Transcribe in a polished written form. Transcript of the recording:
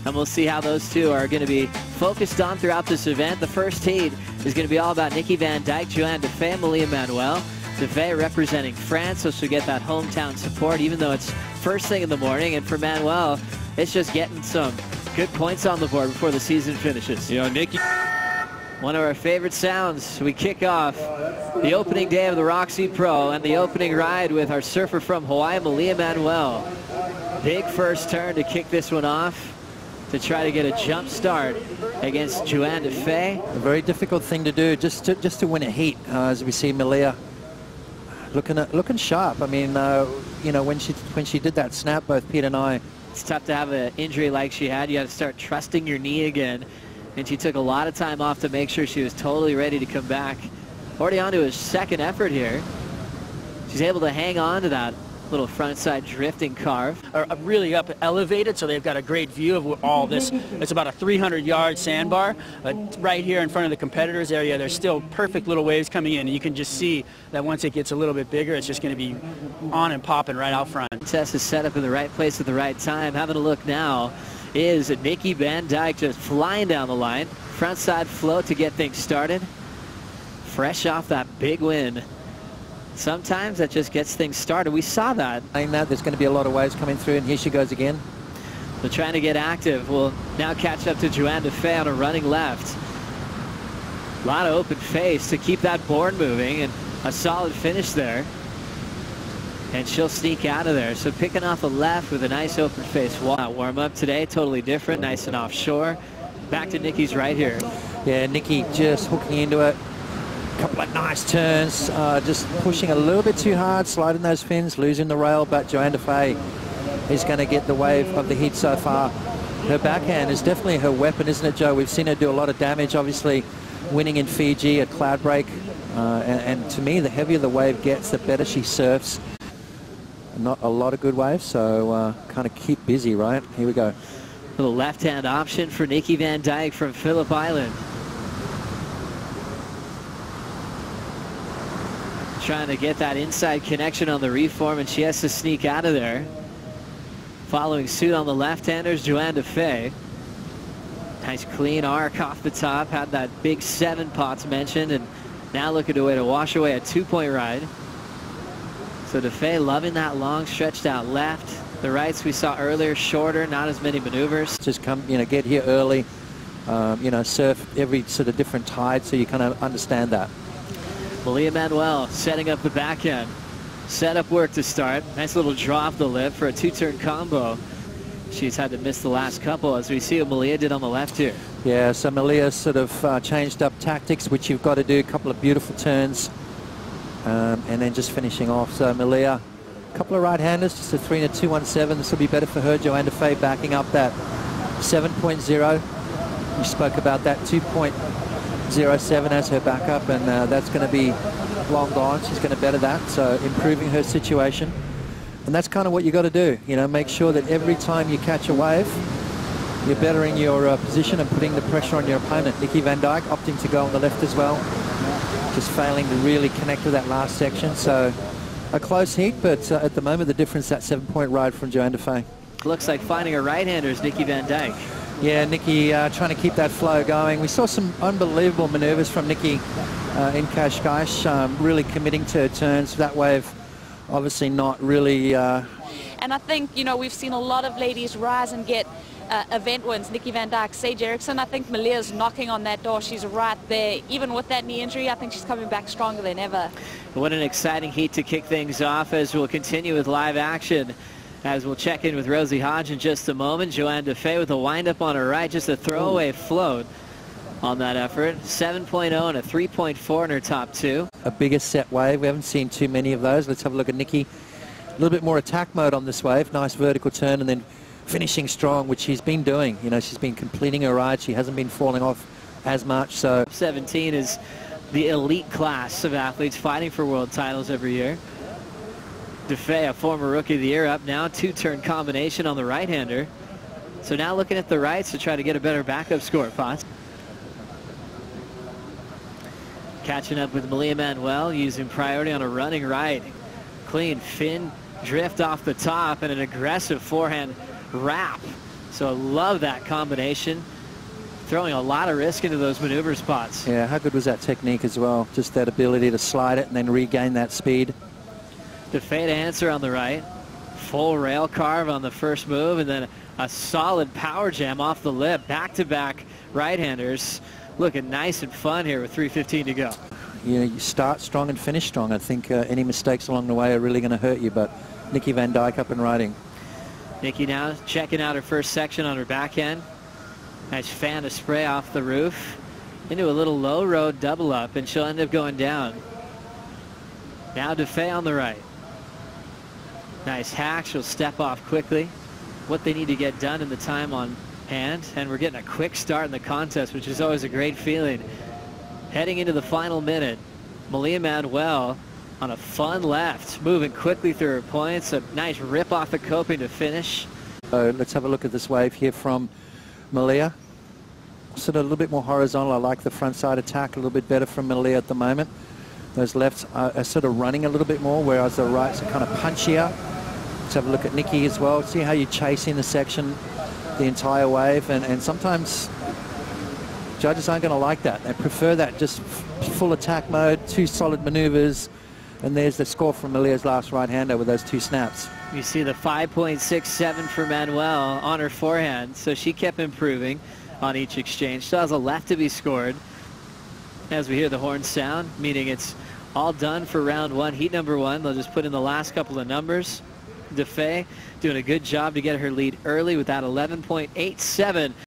And we'll see how those two are going to be focused on throughout this event. The first heat is going to be all about Nikki Van Dijk, Johanne, Defay, Malia, Manuel. Defay representing France, so she'll get that hometown support, even though it's first thing in the morning. And for Manuel, it's just getting some good points on the board before the season finishes. You know, Nikki. One of our favorite sounds. We kick off the opening day of the Roxy Pro and the opening ride with our surfer from Hawaii, Malia Manuel. Big first turn to kick this one off, to try to get a jump start against Johanne Defay. A very difficult thing to do, just to win a heat, as we see Malia looking sharp. I mean, you know, when she did that snap, both Pete and I. It's tough to have an injury like she had. You got to start trusting your knee again, and she took a lot of time off to make sure she was totally ready to come back. Already on to his second effort here. She's able to hang on to that little front side drifting carve. Are really up elevated, so they've got a great view of all this. It's about a 300-yard sandbar. Right here in front of the competitors area, there's still perfect little waves coming in, and you can just see that once it gets a little bit bigger, it's just going to be on and popping right out front. Tess is set up in the right place at the right time. Having a look now is Nikki Van Dijk just flying down the line. Front side float to get things started. Fresh off that big win. Sometimes that just gets things started. We saw that. There's going to be a lot of waves coming through, and here she goes again. They're trying to get active. We'll now catch up to Johanne Defay on a running left. A lot of open face to keep that board moving, and a solid finish there. And she'll sneak out of there. So picking off the left with a nice open face warm up today. Totally different, nice and offshore. Back to Nikki's right here. Yeah, Nikki just hooking into it. Couple of nice turns, just pushing a little bit too hard, sliding those fins, losing the rail, but Johanne Defay is going to get the wave of the heat so far. Her backhand is definitely her weapon, isn't it, Joe? We've seen her do a lot of damage, obviously winning in Fiji at Cloudbreak, and to me, the heavier the wave gets, the better she surfs. Not a lot of good waves, so kind of keep busy, right? Here we go. Little left-hand option for Nikki Van Dijk from Phillip Island. Trying to get that inside connection on the reform, and she has to sneak out of there. Following suit on the left-handers, Johanne Defay. Nice clean arc off the top, had that big 7 pots mentioned, and now looking to way to wash away a 2-point ride. So Defay loving that long stretched out left. The rights we saw earlier, shorter, not as many maneuvers. Just come, you know, get here early, you know, surf every sort of different tide, so you kind of understand that. Malia Manuel setting up the backhand. Setup work to start. Nice little draw off the lip for a 2-turn combo. She's had to miss the last couple, as we see what Malia did on the left here. Yeah, so Malia sort of changed up tactics, which you've got to do. A couple of beautiful turns, and then just finishing off. So Malia, a couple of right-handers, just a 3 and a 2-1-7. This will be better for her. Johanne Defay backing up that 7.0. We spoke about that 2.07 as her backup, and that's going to be long gone. She's going to better that, so improving her situation. And that's kind of what you got to do, you know, make sure that every time you catch a wave, you're bettering your position and putting the pressure on your opponent. Nikki Van Dijk opting to go on the left as well, just failing to really connect with that last section. So a close heat, but at the moment the difference, that 7-point ride from Johanne Defay. Looks like finding a right-hander is Nikki Van Dijk. Yeah, Nikki trying to keep that flow going. We saw some unbelievable maneuvers from Nikki in Cascais, really committing to her turns. That wave obviously not really... And I think, you know, we've seen a lot of ladies rise and get event wins. Nikki Van Dijk, Sage Eriksson, I think Malia's knocking on that door. She's right there. Even with that knee injury, I think she's coming back stronger than ever. What an exciting heat to kick things off, as we'll continue with live action. As we'll check in with Rosie Hodge in just a moment. Johanne Defay with a windup on her right, just a throwaway float on that effort. 7.0 and a 3.4 in her top 2. A bigger set wave. We haven't seen too many of those. Let's have a look at Nikki. A little bit more attack mode on this wave. Nice vertical turn, and then finishing strong, which she's been doing. You know, she's been completing her ride. She hasn't been falling off as much. So 17 is the elite class of athletes fighting for world titles every year. Defay, a former Rookie of the Year, up now. 2-turn combination on the right-hander. So now looking at the rights to try to get a better backup score, Potts. Catching up with Malia Manuel, using priority on a running right. Clean fin drift off the top and an aggressive forehand wrap So I love that combination. Throwing a lot of risk into those maneuver spots. Yeah, how good was that technique as well? Just that ability to slide it and then regain that speed. Defay to answer on the right. Full rail carve on the first move, and then a solid power jam off the lip. Back-to-back right-handers. Looking nice and fun here with 3:15 to go. You know, you start strong and finish strong. I think any mistakes along the way are really going to hurt you, but Nikki Van Dijk up and riding. Nikki now checking out her first section on her backhand. Nice fan of spray off the roof into a little low road double up, and she'll end up going down. Now Defay on the right. Nice hack. She'll step off quickly. What they need to get done in the time on hand, and we're getting a quick start in the contest, which is always a great feeling. Heading into the final minute, Manuel on a fun left, moving quickly through her points. A nice rip off the coping to finish. So let's have a look at this wave here from Malia. Sort of a little bit more horizontal. I like the front side attack a little bit better from Malia at the moment. Those lefts are sort of running a little bit more, whereas the rights are kind of punchier. Let's have a look at Nikki as well. See how you chase in the section the entire wave, and sometimes judges aren't going to like that. They prefer that just full attack mode, 2 solid maneuvers, and there's the score from Malia's last right-hander with those 2 snaps. You see the 5.67 for Manuel on her forehand, so she kept improving on each exchange. Still has a left to be scored as we hear the horn sound, meaning it's all done for round 1, heat number 1. They'll just put in the last couple of numbers. Defay doing a good job to get her lead early with that 11.87.